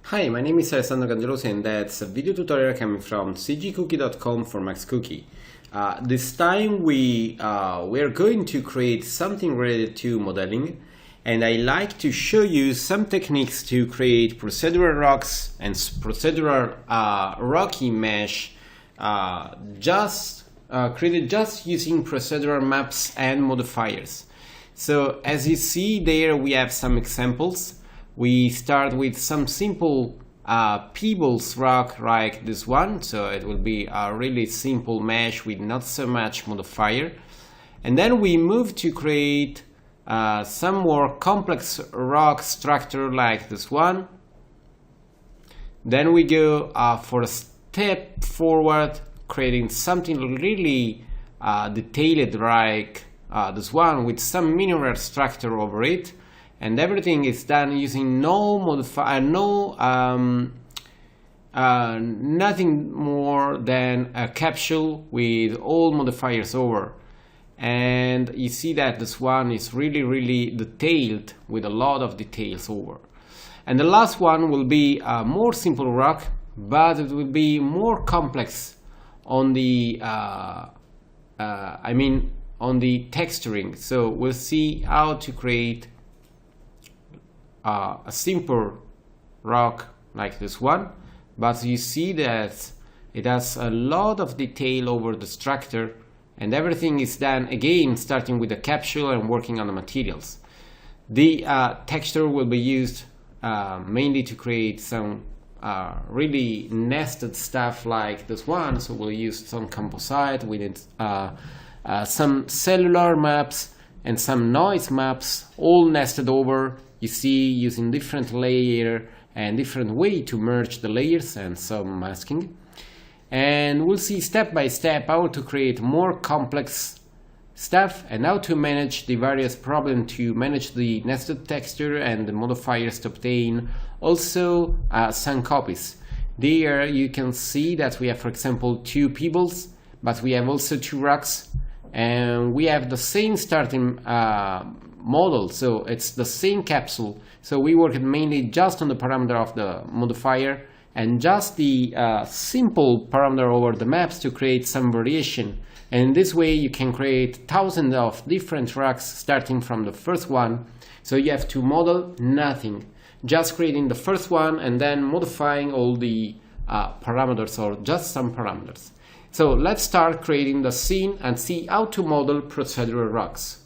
Hi, my name is Alessandro Cangelosi and that's a video tutorial coming from cgcookie.com for Max Cookie. This time we are going to create something related to modeling, and I like to show you some techniques to create procedural rocks and procedural rocky mesh created just using procedural maps and modifiers. So as you see there, we have some examples. We start with some simple peebles rock like this one, so it will be a really simple mesh with not so much modifier. And then we move to create some more complex rock structure like this one. Then we go for a step forward, creating something really detailed like this one with some mineral structure over it. And everything is done using no modifier, nothing more than a capsule with all modifiers over. And you see that this one is really detailed with a lot of details over. And the last one will be a more simple rock, but it will be more complex on the on the texturing. So we'll see how to create a simple rock like this one, but you see that it has a lot of detail over the structure, and everything is done again starting with the capsule and working on the materials. The texture will be used mainly to create some really nested stuff like this one, so we'll use some composite with some cellular maps and some noise maps all nested over. You see, using different layer and different way to merge the layers and some masking. And we'll see step by step how to create more complex stuff and how to manage the various problems to manage the nested texture and the modifiers to obtain also some copies. There you can see that we have, for example, two peebles, but we have also two rocks, and we have the same starting model, so it's the same capsule. So we worked mainly just on the parameter of the modifier and just the simple parameter over the maps to create some variation. And in this way you can create thousands of different rocks starting from the first one. So you have to model nothing, just creating the first one and then modifying all the parameters or just some parameters. So let's start creating the scene and see how to model procedural rocks.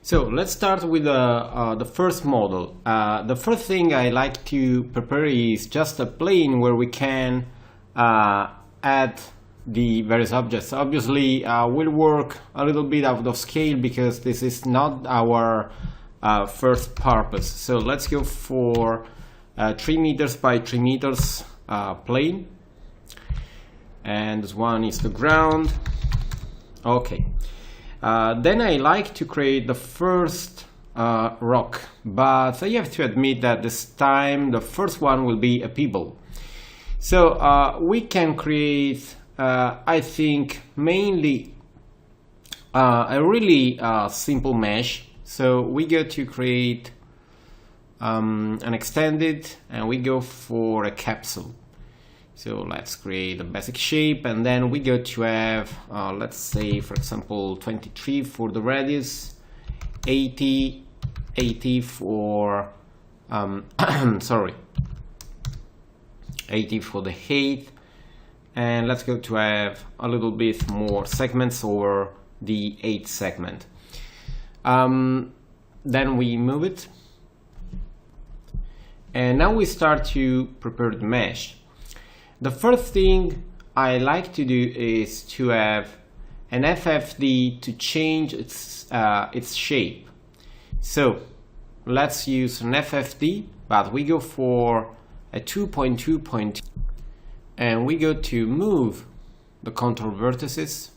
So let's start with the first model. The first thing I like to prepare is just a plane where we can add the various objects. Obviously we'll work a little bit out of scale because this is not our first purpose. So let's go for 3 meters by 3 meters plane, and this one is the ground. Okay. Then I like to create the first rock, but I have to admit that this time the first one will be a peeble. So we can create, I think, mainly a really simple mesh. So we go to create an extended, and we go for a capsule. So let's create a basic shape, and then we go to have, let's say, for example, 23 for the radius, 80 for, 80 for the height, and let's go to have a little bit more segments over the 8th segment. Then we move it, and now we start to prepare the mesh. The first thing I like to do is to have an FFD to change its shape. So let's use an FFD, but we go for a 2.2, and we go to move the contour vertices.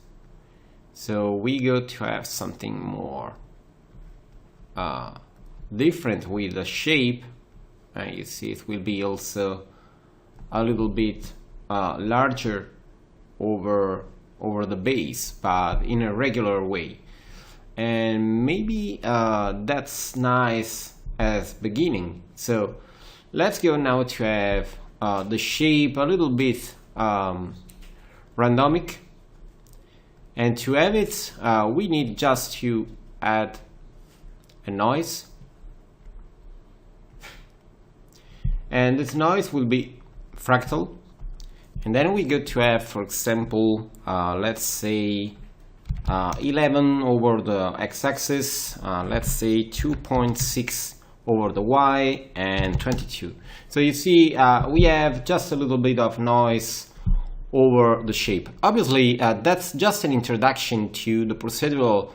So we go to have something more different with the shape, and you see it will be also a little bit larger over the base, but in a regular way. And maybe that's nice as beginning. So let's go now to have the shape a little bit randomic, and to have it we need just to add a noise, and this noise will be fractal. And then we go to have, for example, let's say 11 over the x-axis, let's say 2.6 over the y, and 22. So you see we have just a little bit of noise over the shape. Obviously that's just an introduction to the procedural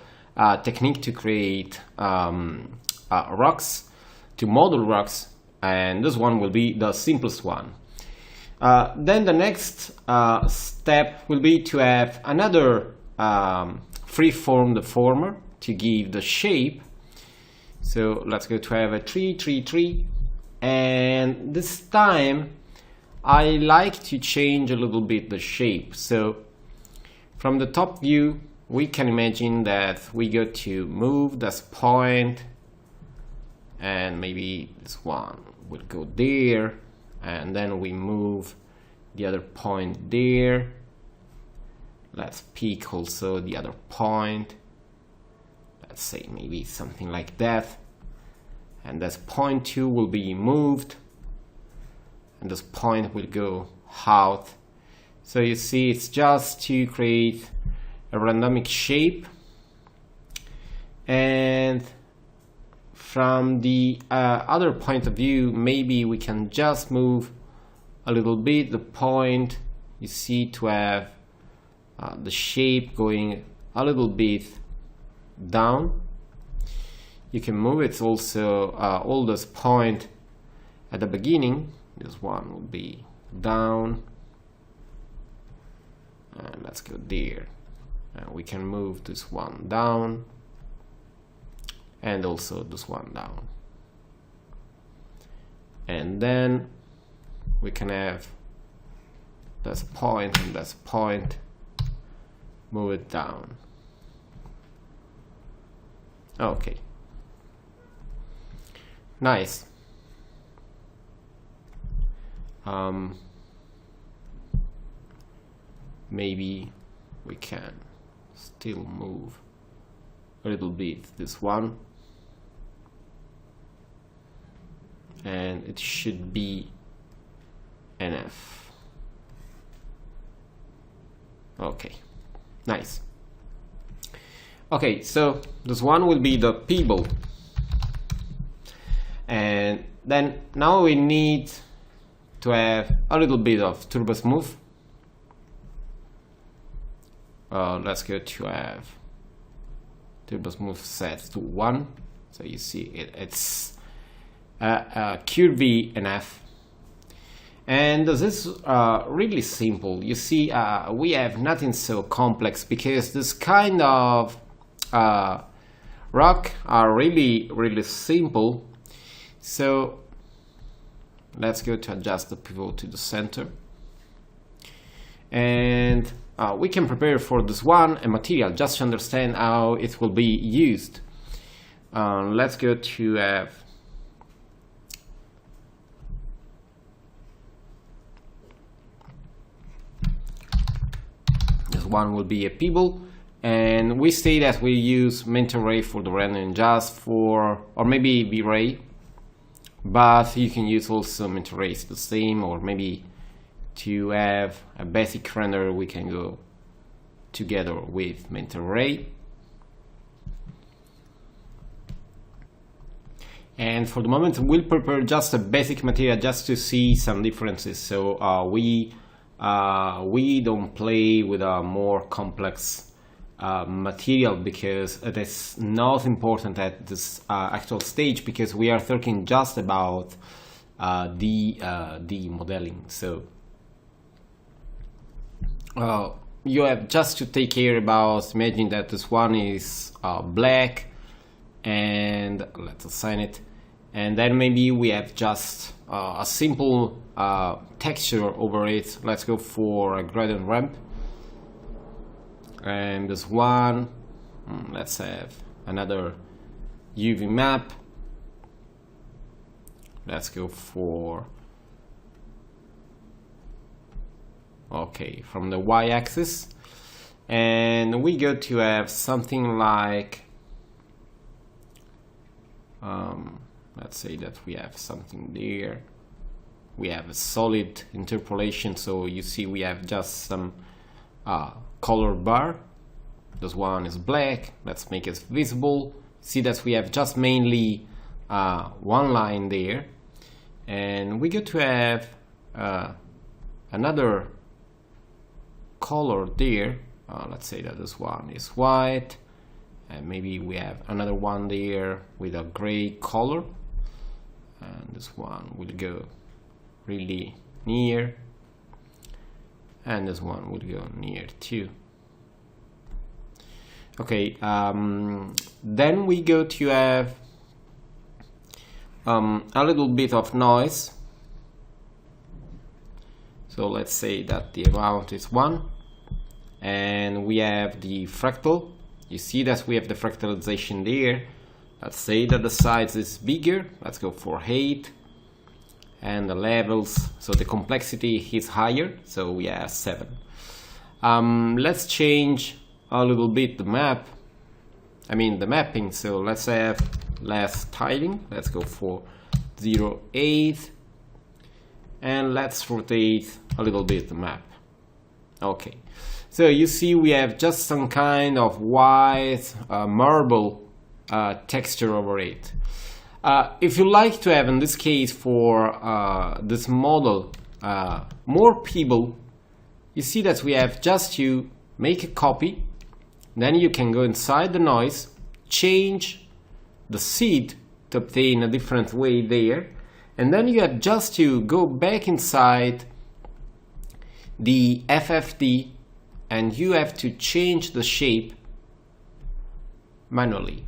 technique to create rocks, to model rocks, and this one will be the simplest one. Then the next step will be to have another free-form deformer to give the shape. So let's go to have a tree, and this time I like to change a little bit the shape. So from the top view we can imagine that we go to move this point, and maybe this one will go there, and then we move the other point there. Let's pick also the other point, let's say maybe something like that, and this point 2 will be moved, and this point will go out. So you see, it's just to create a randomic shape. And from the other point of view, maybe we can just move a little bit the point, you see, to have the shape going a little bit down. You can move it also all this point at the beginning. This one will be down, and let's go there. We can move this one down, and also this one down, and then we can have this point and this point, move it down. Okay, nice. Maybe we can still move a little bit this one, and it should be enough. Okay, nice. Okay, so this one will be the peeble, and then now we need to have a little bit of turbo smooth. Let's go to have turbo smooth set to 1. So you see it's curvy enough, and this is really simple. You see, we have nothing so complex because this kind of rock are really simple. So let's go to adjust the pivot to the center, and we can prepare for this one a material just to understand how it will be used. Let's go to have this one will be a peeble, and we say that we use mental ray for the rendering just for, or maybe V-ray, but you can use also mental rays the same, or maybe to have a basic render we can go together with mental ray. And for the moment we'll prepare just a basic material just to see some differences. So we don't play with a more complex material because it is not important at this actual stage, because we are talking just about the modeling. So you have just to take care about, imagine that this one is black, and let's assign it, and then maybe we have just a simple texture over it. Let's go for a gradient ramp, and this one, let's have another UV map. let's go for, okay, from the y-axis, and we go to have something like, let's say that we have something there. We have a solid interpolation, so you see we have just some color bar. This one is black. Let's make it visible. See that we have just mainly one line there, and we get to have another color there. Let's say that this one is white, and maybe we have another one there with a gray color, and this one will go really near, and this one will go near too. Okay, then we go to have a little bit of noise. So let's say that the amount is 1, and we have the fractal. You see that we have the fractalization there. Let's say that the size is bigger. Let's go for 8, and the levels, so the complexity is higher, so we have 7. Let's change a little bit the mapping, so let's have less tiling. Let's go for 0.8, and let's rotate a little bit the map. Okay, so you see we have just some kind of white marble texture over it. If you like to have, in this case, for this model, more peeble, you see that we have just to make a copy. Then you can go inside the noise, change the seed to obtain a different way there, and then you have just to go back inside the FFD, and you have to change the shape manually.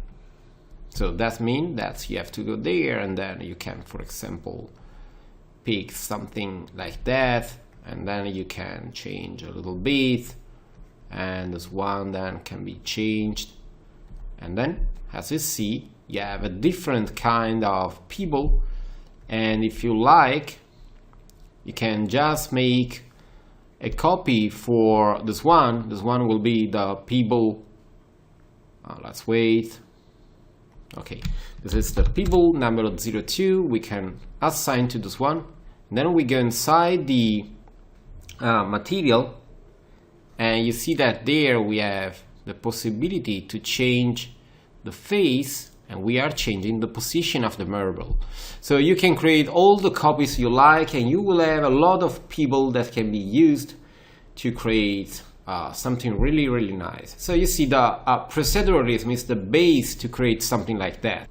So that means that you have to go there, and then you can, for example, pick something like that, and then you can change a little bit, and this one then can be changed, and then as you see you have a different kind of peeble. And if you like, you can just make a copy for this one. This one will be the peeble. Let's wait. Okay, this is the peeble number 02. We can assign to this one. And then we go inside the material, and you see that there we have the possibility to change the face, and we are changing the position of the marble. So you can create all the copies you like, and you will have a lot of peeble that can be used to create something really, really nice. So you see the proceduralism is the base to create something like that.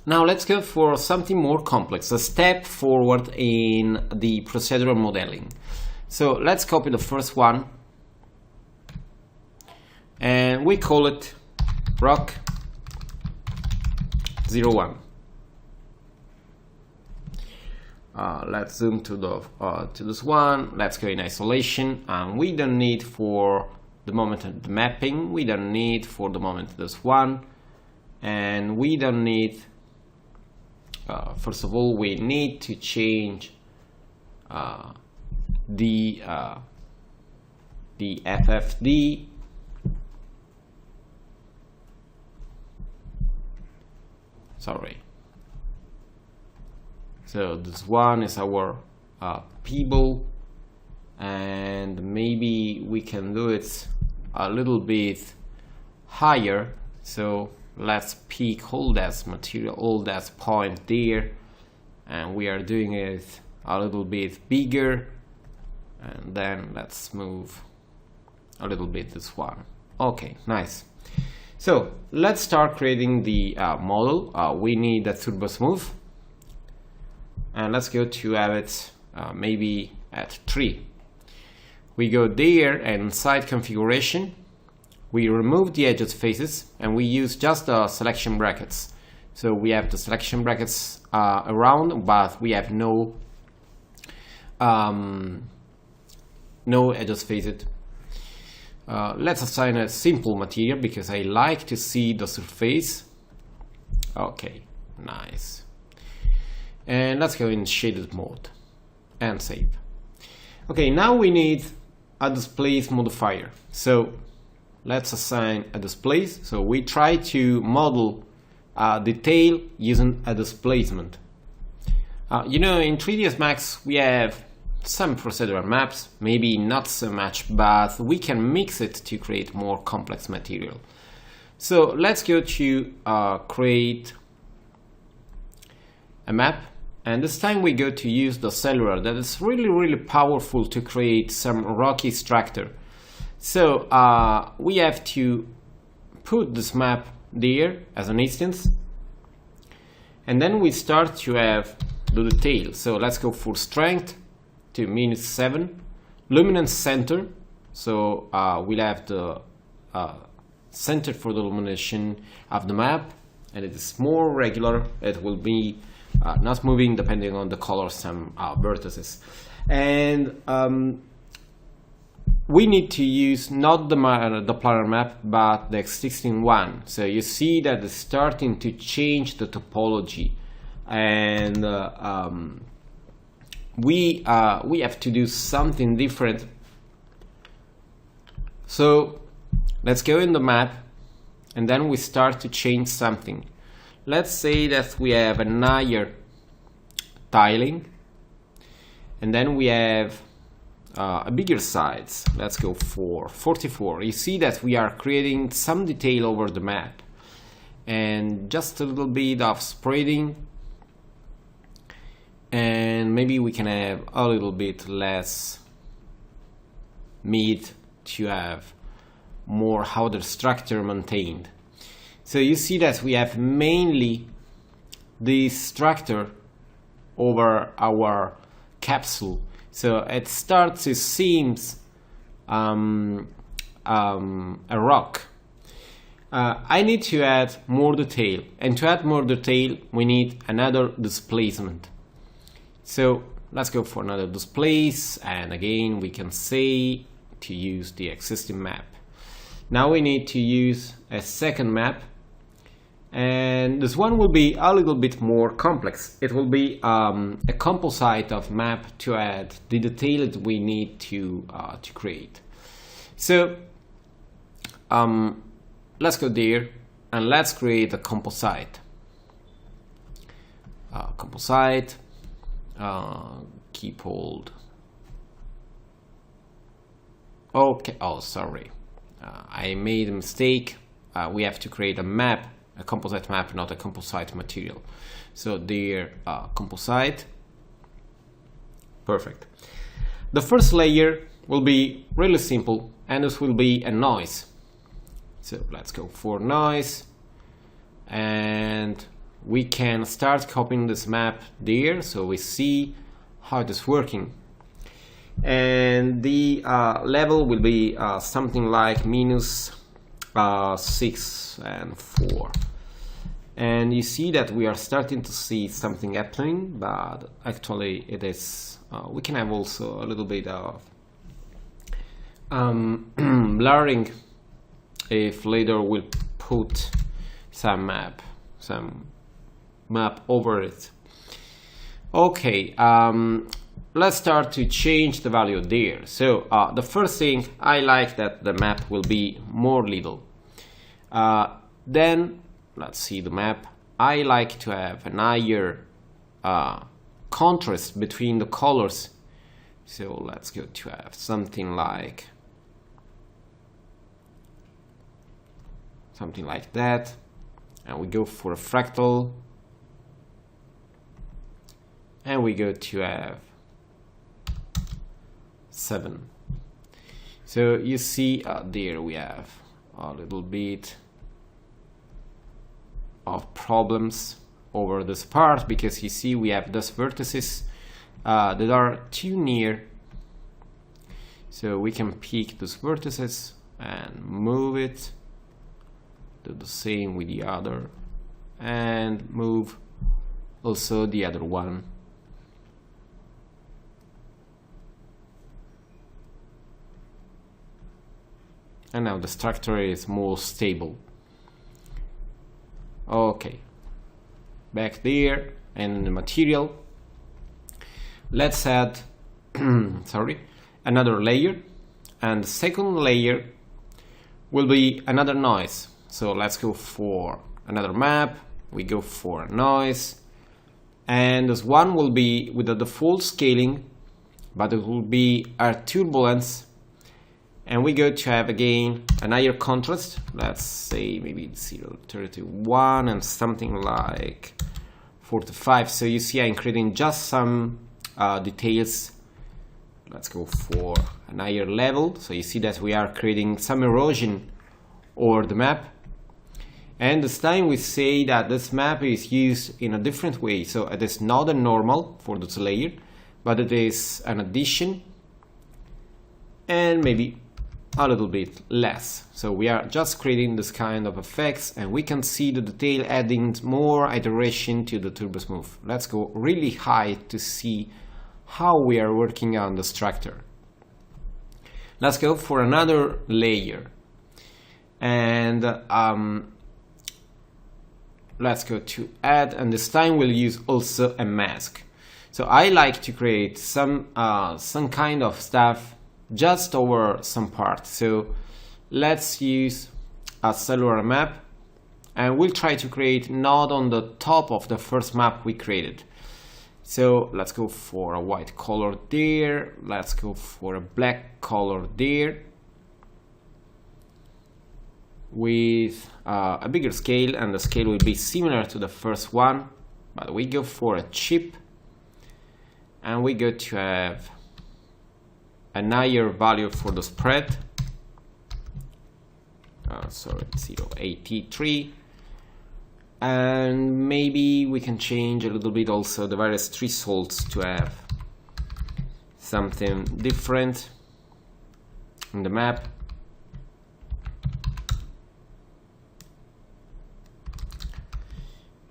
Now let's go for something more complex, a step forward in the procedural modeling. So let's copy the first one, and we call it rock 01. Let's zoom to this one. Let's go in isolation. We don't need for the moment the mapping. We don't need for the moment this one, and we don't need. First of all, we need to change the FFD. Sorry. So this one is our peeble, and maybe we can do it a little bit higher. So let's pick all that material, all that point there, and we are doing it a little bit bigger, and then let's move a little bit this one. Okay, nice. So let's start creating the model. We need a turbo smooth, and let's go to have it maybe at 3. We go there, and inside configuration we remove the edges faces, and we use just the selection brackets. So we have the selection brackets around, but we have no edges faced. Let's assign a simple material because I like to see the surface. Okay, nice. And let's go in shaded mode and save. Okay, now we need a displace modifier. So let's assign a displace. So we try to model a detail using a displacement. You know, in 3ds Max we have some procedural maps, maybe not so much, but we can mix it to create more complex material. So let's go to create a map, and this time we go to use the cellular. That is really powerful to create some rocky structure. So we have to put this map there as an instance, and then we start to have the detail. So let's go for strength to -7, luminance center. So we'll have the center for the illumination of the map, and it is more regular. It will be not moving depending on the color, some vertices. And we need to use not the planar map, but the existing one. So you see that it's starting to change the topology, and we have to do something different. So let's go in the map, and then we start to change something. Let's say that we have an higher tiling, and then we have a bigger size. Let's go for 44. You see that we are creating some detail over the map, and just a little bit of spreading, and maybe we can have a little bit less mid to have more outer structure maintained. So you see that we have mainly this structure over our capsule. So it starts to seem a rock. I need to add more detail, and to add more detail we need another displacement. So let's go for another displace, and again we can say to use the existing map. Now we need to use a second map, and this one will be a little bit more complex. It will be a composite of map to add the detail that we need to create. So let's go there and let's create a composite. Composite, keep hold. Okay, oh sorry, I made a mistake. We have to create a map, a composite map, not a composite material. So there, composite, perfect. The first layer will be really simple, and this will be a noise. So let's go for noise, and we can start copying this map there, so we see how it is working. And the level will be something like -6 and 4. And you see that we are starting to see something happening, but actually it is we can have also a little bit of blurring if later we'll put some map over it. Okay, let's start to change the value there. So the first thing, I like that the map will be more little. Then let's see the map. I like to have an higher contrast between the colors. So let's go to have something like that, and we go for a fractal, and we go to have 7. So you see there we have a little bit of problems over this part, because you see we have those vertices that are too near. So we can pick those vertices and move it, do the same with the other, and move also the other one. And now the structure is more stable. Okay, back there, and in the material, let's add sorry, another layer, and the second layer will be another noise. So let's go for another map, we go for a noise, and this one will be with the default scaling, but it will be our turbulence, and we go to have again an higher contrast. Let's say maybe 0.31 and something like 45. So you see I'm creating just some details. Let's go for an higher level. So you see that we are creating some erosion over the map. And this time we say that this map is used in a different way. So it is not a normal for this layer, but it is an addition and maybe a little bit less. So we are just creating this kind of effects, and we can see the detail adding more iteration to the turbo smooth. Let's go really high to see how we are working on the structure. Let's go for another layer, and let's go to add, and this time we'll use also a mask. So I like to create some kind of stuff just over some part. So let's use a cellular map, and we'll try to create not on the top of the first map we created. So let's go for a white color there, let's go for a black color there with a bigger scale, and the scale will be similar to the first one, but we go for a chip, and we go to have a higher value for the spread, so it's 0.83, and maybe we can change a little bit also the various thresholds to have something different in the map.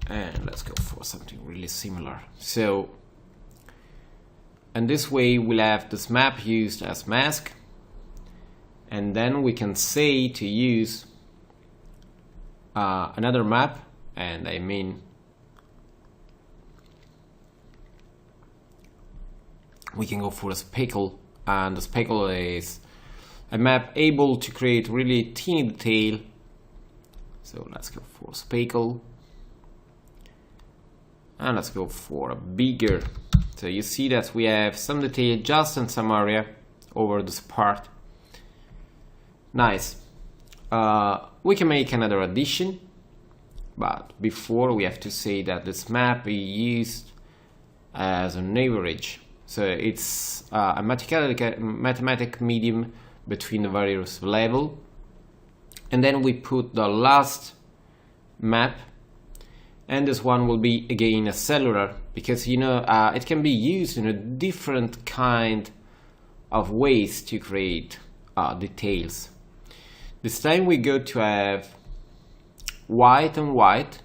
And let's go for something really similar. So, and this way we'll have this map used as mask, and then we can say to use another map, and I mean we can go for a speckle, and the speckle is a map able to create really teeny detail. So let's go for speckle, and let's go for a bigger. So you see that we have some detail just in some area over this part. Nice. We can make another addition, but before we have to say that this map is used as an average. So it's a mathematical medium between the various levels, and then we put the last map, and this one will be again a cellular, because you know it can be used in a different kind of ways to create details. This time we go to have white and white,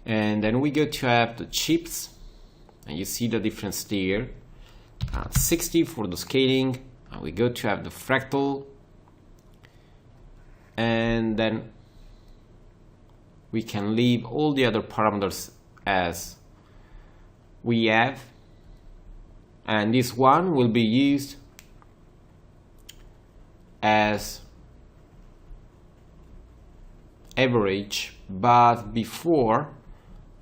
and then we go to have the chips, and you see the difference there, 60 for the scaling, and we go to have the fractal, and then we can leave all the other parameters as we have, and this one will be used as average. But before,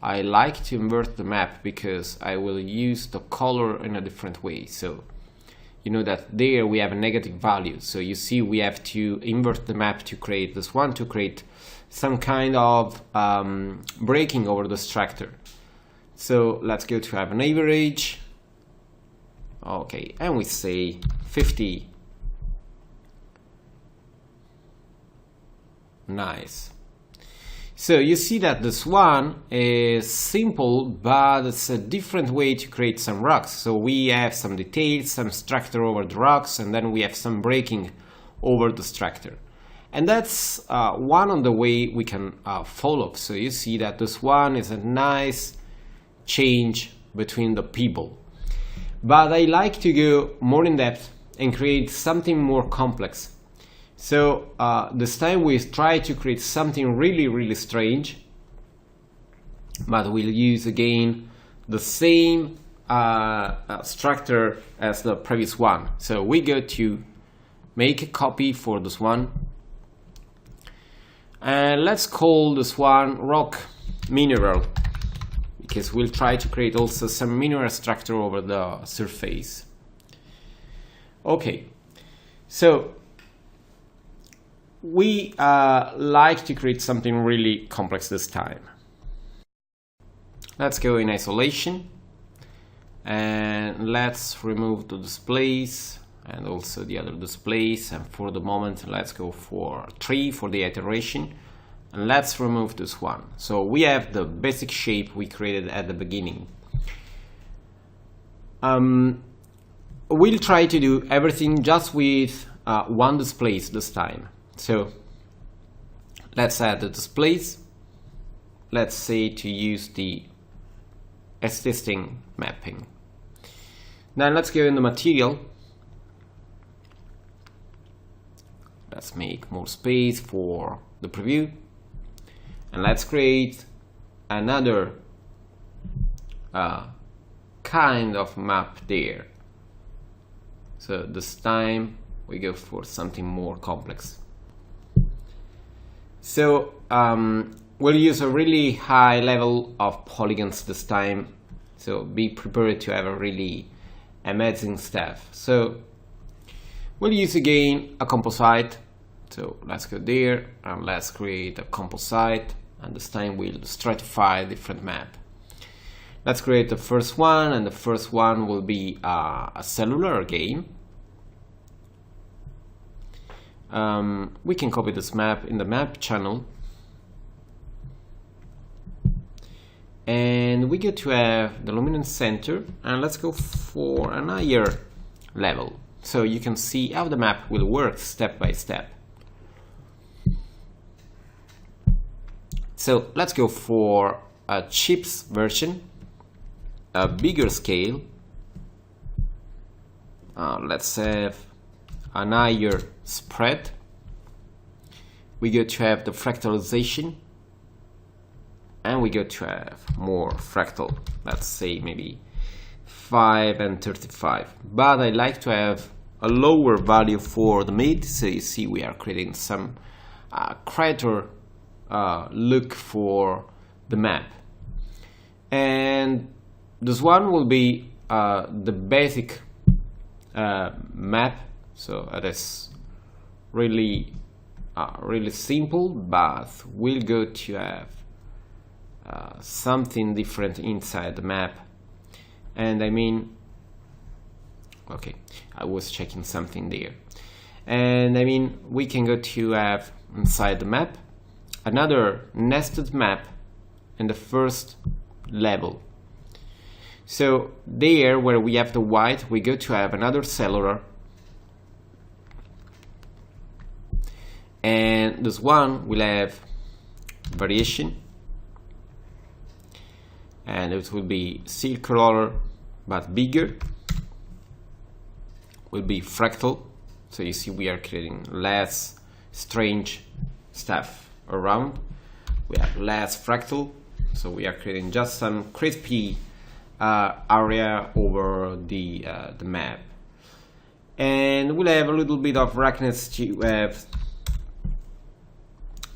I like to invert the map because I will use the color in a different way. So you know that there we have a negative value, so you see we have to invert the map to create this one, to create some kind of breaking over the structure. So let's go to have an average, okay, and we say 50. Nice. So you see that this one is simple, but it's a different way to create some rocks. So we have some details, some structure over the rocks, and then we have some breaking over the structure. And that's one of the way we can follow. So you see that this one is a nice change between the peeble. But I like to go more in depth and create something more complex. So this time we try to create something really strange, but we'll use again the same structure as the previous one. So we go to make a copy for this one, and let's call this one rock mineral, because we'll try to create also some mineral structure over the surface. Okay, so we like to create something really complex this time. Let's go in isolation and let's remove the displace and also the other displace, and for the moment let's go for 3 for the iteration, and let's remove this one. So we have the basic shape we created at the beginning. We'll try to do everything just with one displace this time. So let's add the displace. Let's say to use the existing mapping. Then let's go in the material. Let's make more space for the preview, and let's create another kind of map there. So this time we go for something more complex. So we'll use a really high level of polygons this time, so be prepared to have a really amazing stuff. So we'll use again a composite. So let's go there and let's create a composite, and this time we'll stratify different map. Let's create the first one, and the first one will be a cellular game. We can copy this map in the map channel, and we get to have the luminance center, and let's go for an higher level so you can see how the map will work step by step. So let's go for a chips version, a bigger scale. Let's have an higher spread. We go to have the fractalization, and we go to have more fractal. Let's say maybe 5 and 35. But I like to have a lower value for the mid, so you see we are creating some crater look for the map. And this one will be the basic map, so it is really simple, but we'll go to have something different inside the map. And I mean, okay, I was checking something there, and I mean we can go to have inside the map another nested map in the first level. So there where we have the white, we go to have another cellular, and this one will have variation, and it will be circular but bigger, will be fractal, so you see we are creating less strange stuff around. We have less fractal, so we are creating just some crispy area over the map, and we'll have a little bit of roughness to have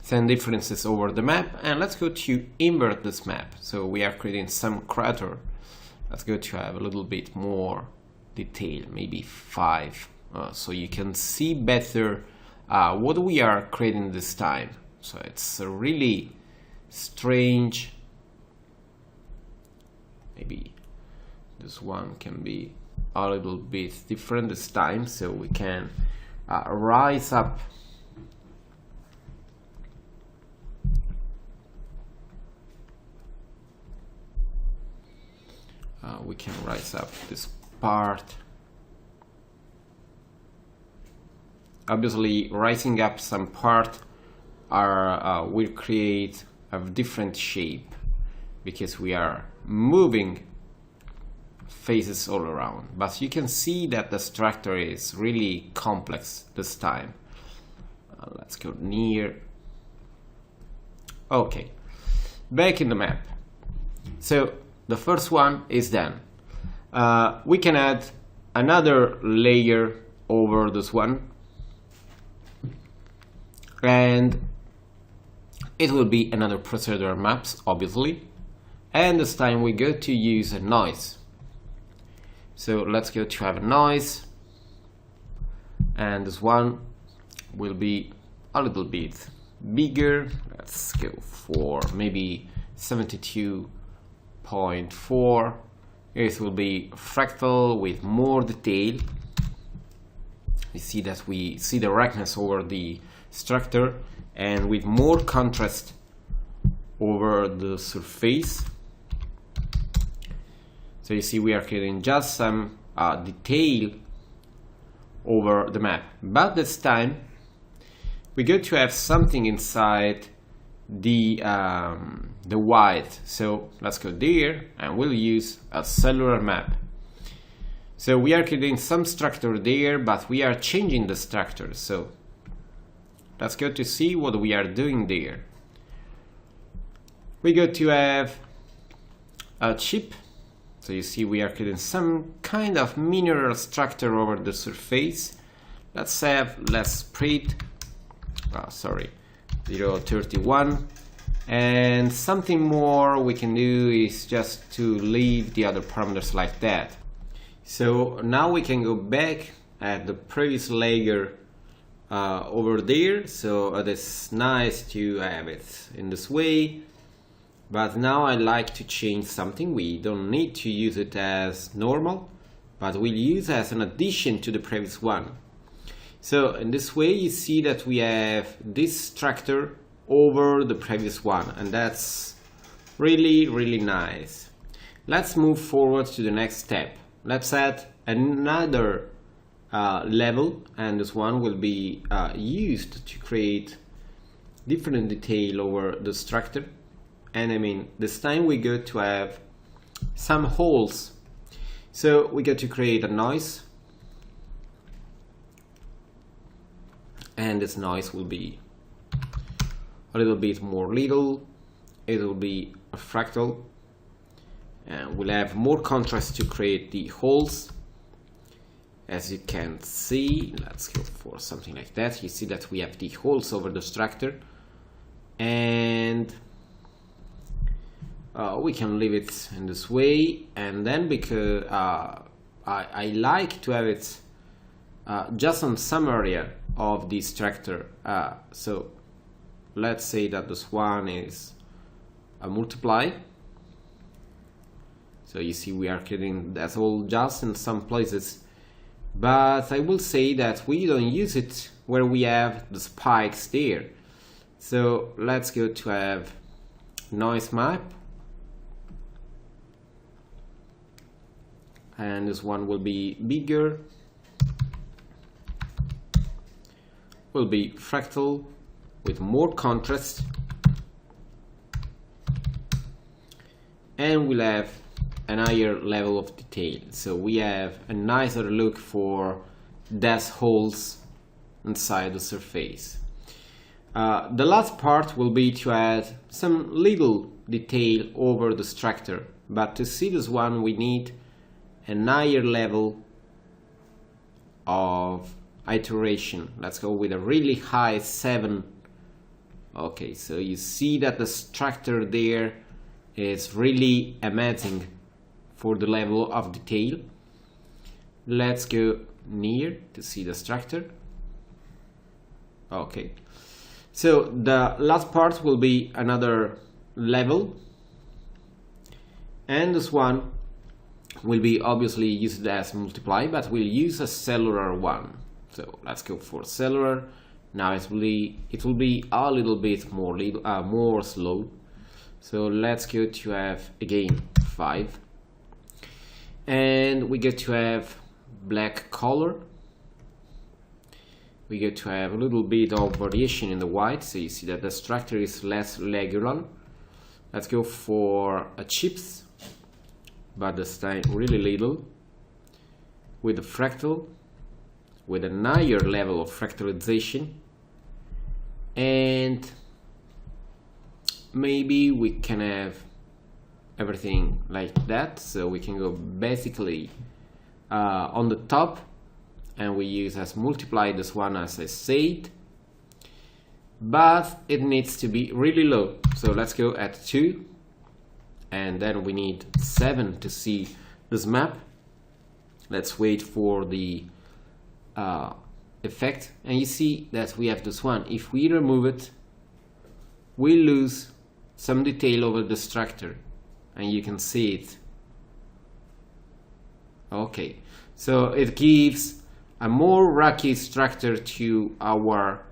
some differences over the map. And let's go to invert this map, so we are creating some crater. Let's go to have a little bit more detail, maybe 5, so you can see better what we are creating this time. So it's a really strange. Maybe this one can be a little bit different this time, so we can rise up this part. Obviously rising up some part will create a different shape, because we are moving faces all around. But you can see that the structure is really complex this time. let's go near. Okay, back in the map. So the first one is done. We can add another layer over this one, and it will be another procedural maps, obviously. And this time we go to use a noise. So let's go to have a noise, and this one will be a little bit bigger. Let's go for maybe 72.4. It will be fractal with more detail. You see that we see the roughness over the structure and with more contrast over the surface. So you see we are creating just some detail over the map, but this time we go to have something inside the white. So let's go there and we'll use a cellular map. So we are creating some structure there, but we are changing the structure. So let's go to see what we are doing there. We go to have a chip. So you see we are creating some kind of mineral structure over the surface. Let's have less spread. 0.31, and something more we can do is just to leave the other parameters like that. So now we can go back at the previous layer over there. So it is nice to have it in this way, but now I like to change something. We don't need to use it as normal, but we'll use as an addition to the previous one. So in this way you see that we have this structure over the previous one, and that's really nice. Let's move forward to the next step. Let's add another level, and this one will be used to create different detail over the structure. And I mean, this time we go to have some holes. So we go to create a noise, and this noise will be a little bit more little. It will be a fractal, and we'll have more contrast to create the holes. As you can see, let's go for something like that. You see that we have the holes over the structure, and we can leave it in this way. And then because I like to have it just on some area of the structure, so let's say that this one is a multiply. So you see we are creating that all just in some places, but I will say that we don't use it where we have the spikes there. So let's go to have noise map, and this one will be bigger, will be fractal with more contrast, and we'll have a higher level of detail. So we have a nicer look for these holes inside the surface. The last part will be to add some little detail over the structure, but to see this one we need a higher level of iteration. Let's go with a really high 7. Okay, so you see that the structure there is really amazing for the level of detail. Let's go near to see the structure. Okay, so the last part will be another level, and this one will be obviously used as multiply, but we'll use a cellular one. So let's go for cellular. Now it will be a little bit more slow. So let's go to have again 5, and we get to have black color. We get to have a little bit of variation in the white, so you see that the structure is less regular. Let's go for a chips, but this time really little, with a fractal, with a higher level of fractalization. and maybe we can have everything like that. So we can go basically on the top, and we use as multiply this one as I said, but it needs to be really low. So let's go at 2, and then we need 7 to see this map. Let's wait for the effect, and you see that we have this one. If we remove it, we lose some detail over the structure, and you can see it. Okay, so it gives a more rocky structure to our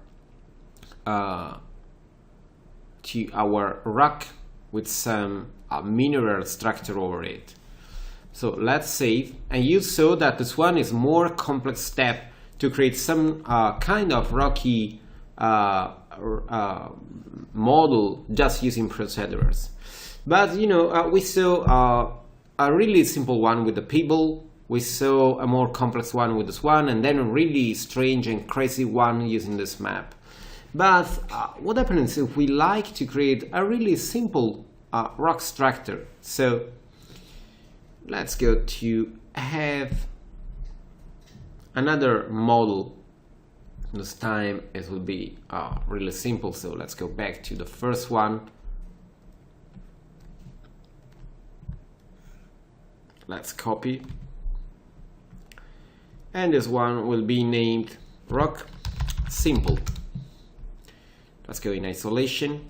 rock with some mineral structure over it. So let's save, and you saw that this one is more complex step to create some kind of rocky model just using procedurals. But you know, we saw a really simple one with the peeble, we saw a more complex one with this one, and then a really strange and crazy one using this map. But what happens if we like to create a really simple rock structure? So let's go to have another model. This time it will be really simple, so let's go back to the first one. Let's copy, and this one will be named rock simple. Let's go in isolation,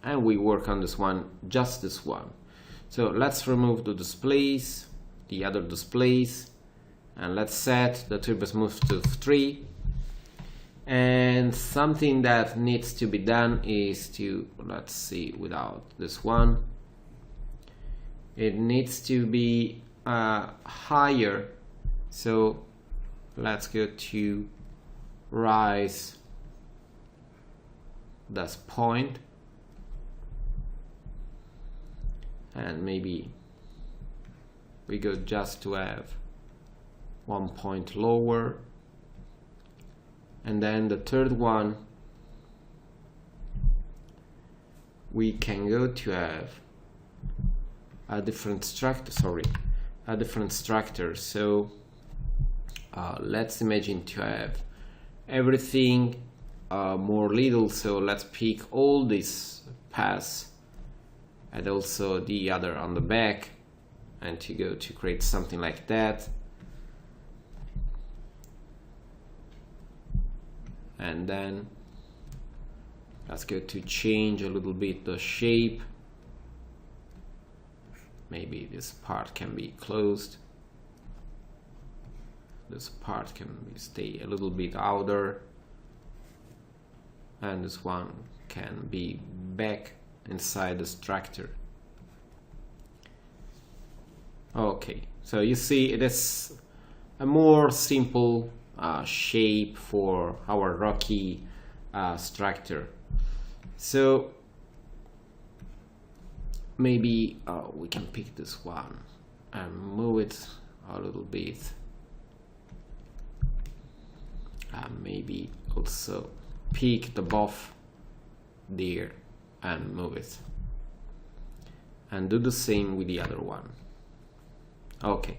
and we work on this one, just this one. So let's remove the displace, the other displace, and let's set the turbo smooth to 3. And something that needs to be done is to, let's see, without this one, it needs to be higher. So let's go to rise this point, and maybe we go just to have 1 point lower, and then the third one we can go to have a different structure, so let's imagine to have everything more little. So let's pick all these paths and also the other on the back, and to go to create something like that. And then let's go to change a little bit the shape. Maybe this part can be closed, this part can stay a little bit outer, and this one can be back inside the structure. Okay, so you see it is a more simple shape for our rocky structure. So maybe we can pick this one and move it a little bit, maybe also pick the buff there and move it, and do the same with the other one. Okay,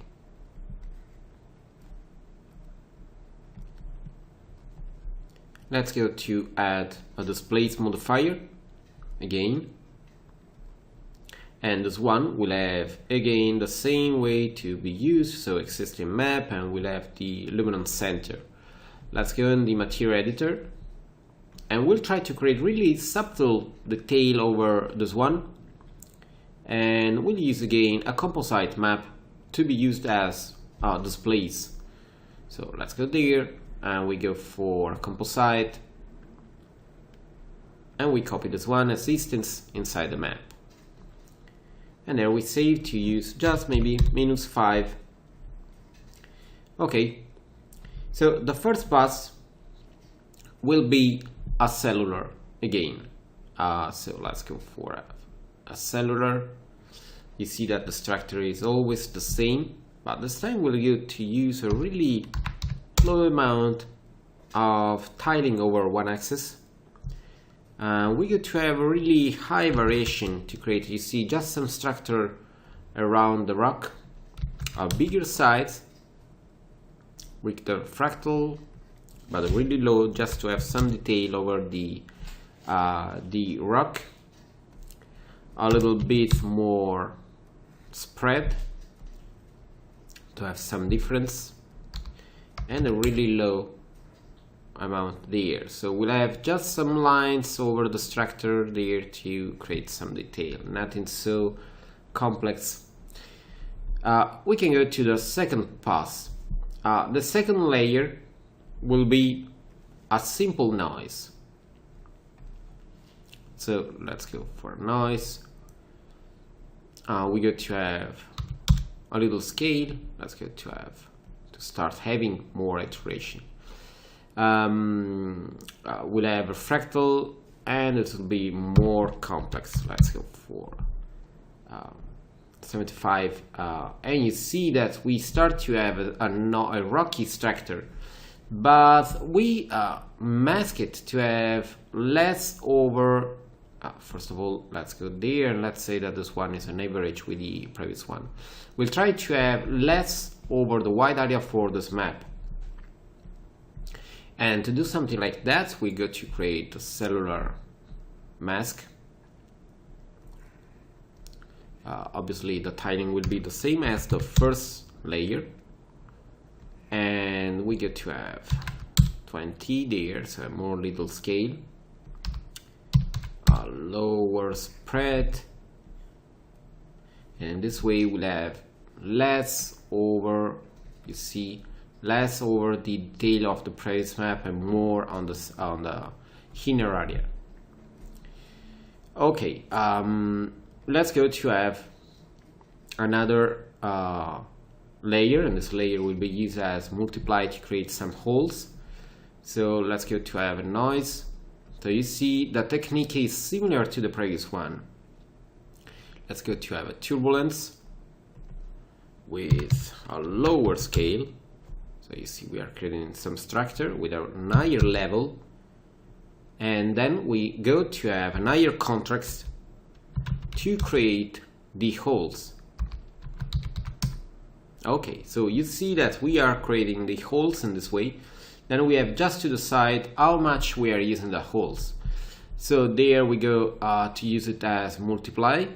let's go to add a displace modifier again, and this one will have again the same way to be used, so existing map, and we'll have the luminance center. Let's go in the material editor, and we'll try to create really subtle detail over this one, and we'll use again a composite map to be used as displace. So let's go there, and we go for composite, and we copy this one as instance inside the map, and there we save to use just maybe -5. Okay, so the first pass will be a cellular again. So let's go for a cellular. You see that the structure is always the same, but this time we'll go to use a really low amount of tiling over one axis. We get to have a really high variation to create. You see just some structure around the rock, a bigger size with the fractal, but really low, just to have some detail over the rock, a little bit more spread to have some difference, and a really low amount there. So we'll have just some lines over the structure there to create some detail, nothing so complex. We can go to the second pass. The second layer will be a simple noise. So let's go for noise. We go to have a little scale. Let's go to start having more iteration. We'll have a fractal, and it will be more complex. Let's go for 75, and you see that we start to have a rocky structure, but we mask it to have less over. First of all, let's go there, and let's say that this one is an average with the previous one. We'll try to have less over the wide area for this map. And to do something like that, we go to create a cellular mask. Obviously, the tiling will be the same as the first layer. And we get to have 20 there, so a more little scale. A lower spread. And this way we'll have less over, you see, less over the detail of the previous map and more on the inner area. Okay, let's go to have another layer, and this layer will be used as multiply to create some holes. So let's go to have a noise. So you see the technique is similar to the previous one. Let's go to have a turbulence with a lower scale. So you see we are creating some structure with a higher level, and then we go to have an higher contrast to create the holes. Okay, so you see that we are creating the holes in this way. Then we have just to decide how much we are using the holes. So there we go to use it as multiply.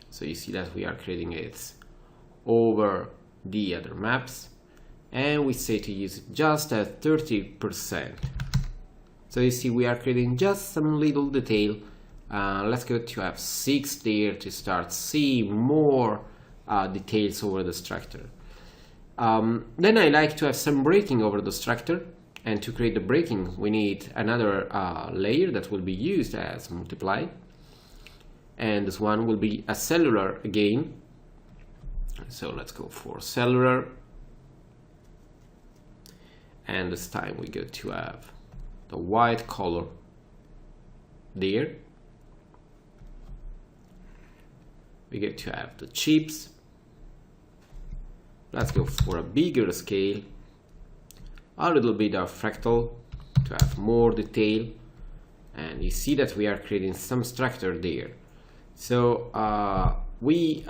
So you see that we are creating it over the other maps, and we say to use it just at 30%. So you see we are creating just some little detail. Let's go to have 6 there to start seeing more details over the structure. Then I like to have some breaking over the structure, and to create the breaking we need another layer that will be used as multiply, and this one will be a cellular again. So let's go for cellular, and this time we go to have the white color there. We get to have the chips. Let's go for a bigger scale, a little bit of fractal to have more detail, and you see that we are creating some structure there. So we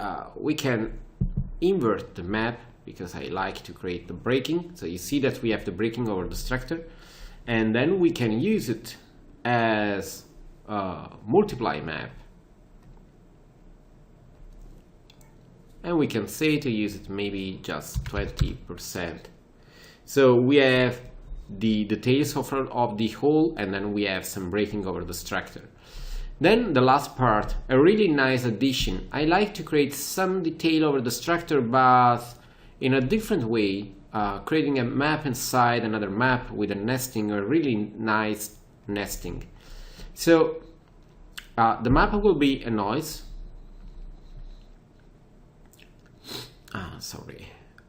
can invert the map, because I like to create the breaking. So you see that we have the breaking over the structure, and then we can use it as a multiply map. And we can say to use it maybe just 20%. So we have the details of the whole, and then we have some breaking over the structure. Then the last part, a really nice addition. I like to create some detail over the structure, but in a different way, creating a map inside another map with a nesting, a really nice nesting. So the map will be a noise.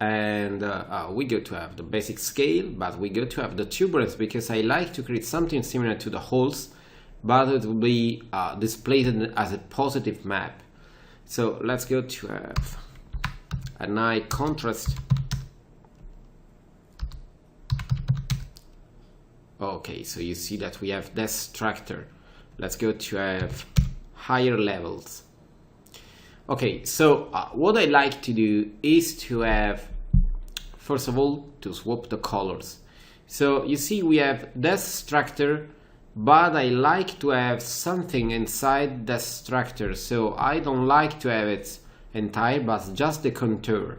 And we go to have the basic scale, but we go to have the turbulence, because I like to create something similar to the holes, but it will be displayed as a positive map. So let's go to have a high contrast. Okay, so you see that we have this structure, let's go to have higher levels. Okay, so what I like to do is to have, first of all, to swap the colors. So you see we have this structure, but I like to have something inside this structure. So I don't like to have it entire, but just the contour.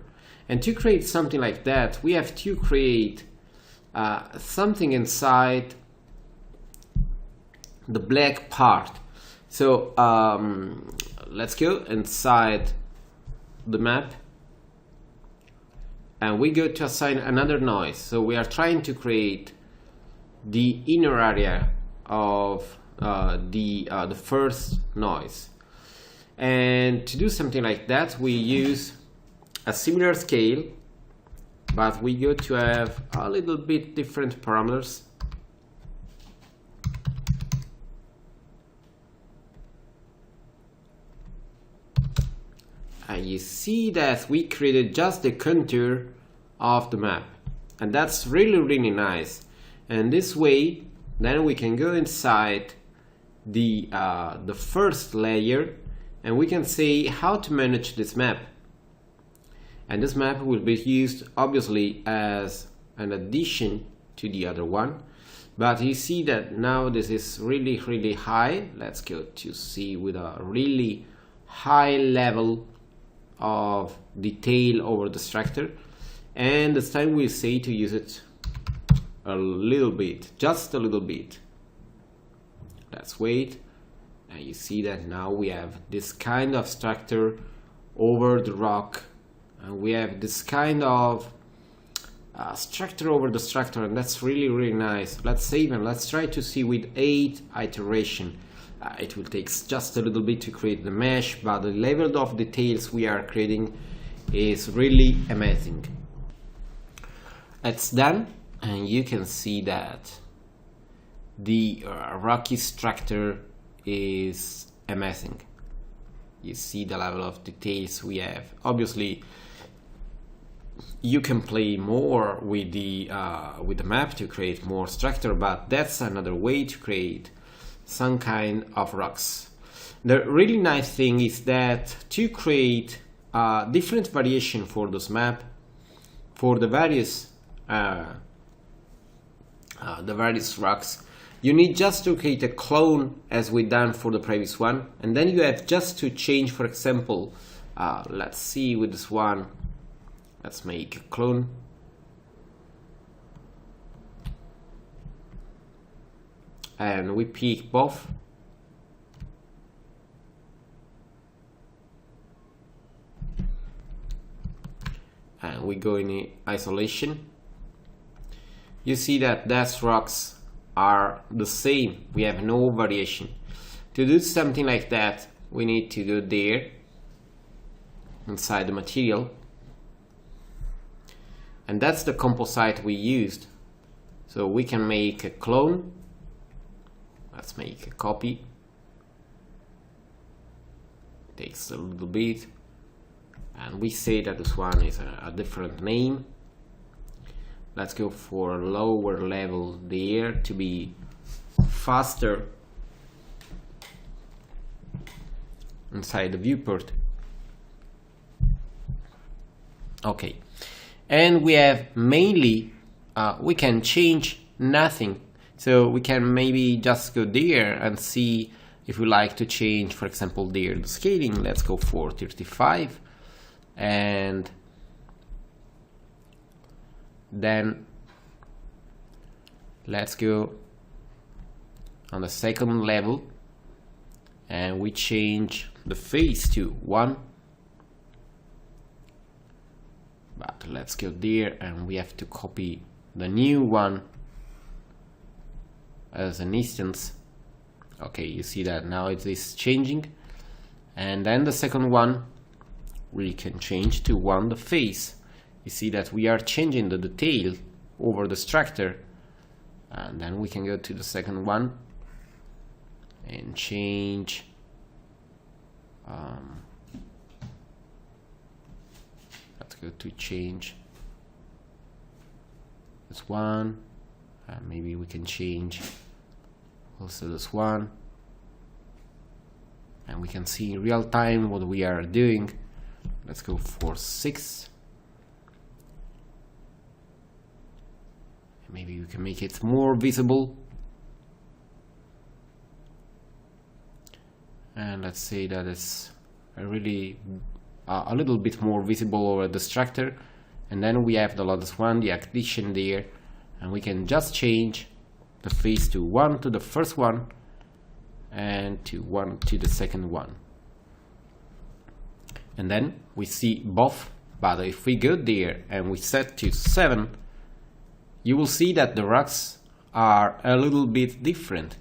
And to create something like that, we have to create something inside the black part. So let's go inside the map, and we go to assign another noise. So we are trying to create the inner area of the first noise. And to do something like that, we use a similar scale, but we go to have a little bit different parameters. And you see that we created just the contour of the map, and that's really nice. And this way then we can go inside the first layer, and we can say how to manage this map. And this map will be used obviously as an addition to the other one, but you see that now this is really high. Let's go to see with a really high level of detail over the structure, and this time we'll say to use it a little bit, just a little bit. Let's wait, and you see that now we have this kind of structure over the rock, and we have this kind of structure over the structure, and that's really nice. Let's save and let's try to see with 8 iteration. It will take just a little bit to create the mesh, but the level of details we are creating is really amazing. It's done, and you can see that the rocky structure is amazing. You see the level of details we have. Obviously, you can play more with the map to create more structure, but that's another way to create some kind of rocks. The really nice thing is that to create different variation for this map, for the various rocks, you need just to create a clone as we done for the previous one, and then you have just to change, for example, let's see with this one, let's make a clone. And we pick both, and we go in isolation. You see that these rocks are the same, we have no variation. To do something like that, we need to go there inside the material, and that's the composite we used. So we can make a clone. Let's make a copy. Takes a little bit, and we say that this one is a different name. Let's go for a lower level there to be faster inside the viewport. Okay, and we have mainly we can change nothing. So we can maybe just go there and see if we like to change, for example, there the scaling. Let's go for 35, and then let's go on the second level, and we change the face to 1. But let's go there, and we have to copy the new one as an instance. Okay, you see that now it is changing, and then the second one we can change to 1 the face. You see that we are changing the detail over the structure, and then we can go to the second one and change let's go to change this one. Maybe we can change also this one, and we can see in real time what we are doing. Let's go for 6. Maybe we can make it more visible. And let's say that it's a little bit more visible over the structure. And then we have the latest one, the addition there, and we can just change the face to 1 to the first one and to 1 to the second one. And then we see both, but if we go there and we set to 7, you will see that the rocks are a little bit different.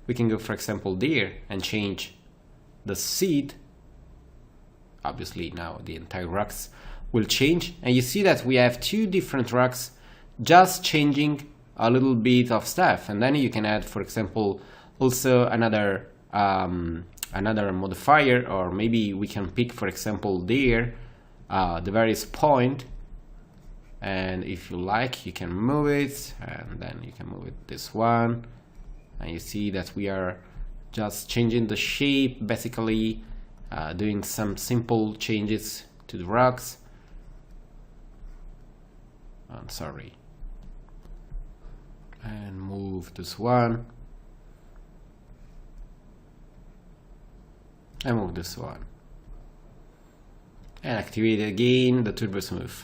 We can go, for example, there and change the seed. Obviously now the entire rocks will change, and you see that we have 2 different rocks just changing a little bit of stuff. And then you can add, for example, also another modifier, or maybe we can pick, for example, there the various point, and if you like you can move it, and then you can move it this one, and you see that we are just changing the shape, basically doing some simple changes to the rocks. I'm sorry, and move this one, and move this one, and activate again the turbo smooth.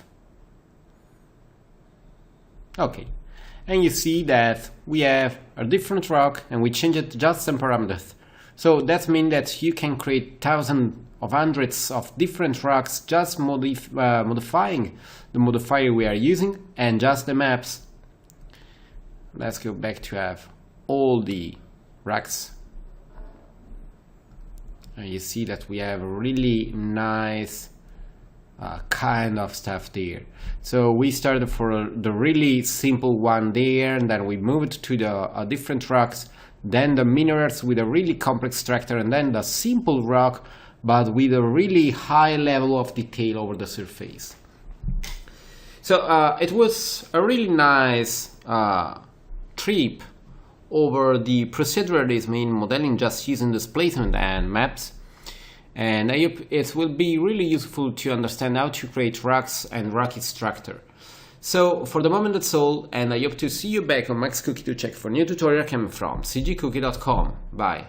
Okay, and you see that we have a different rock and we changed just some parameters. So that means that you can create thousands of hundreds of different rocks just modifying the modifier we are using and just the maps. Let's go back to have all the rocks, and you see that we have a really nice kind of stuff there. So we started for the really simple one there, and then we moved to the different rocks, then the minerals with a really complex structure, and then the simple rock but with a really high level of detail over the surface. So it was a really nice trip over the proceduralism in modeling just using displacement and maps. And I hope it will be really useful to understand how to create rocks and rocky structure. So for the moment that's all, and I hope to see you back on Max Cookie to check for new tutorial coming from cgcookie.com. Bye.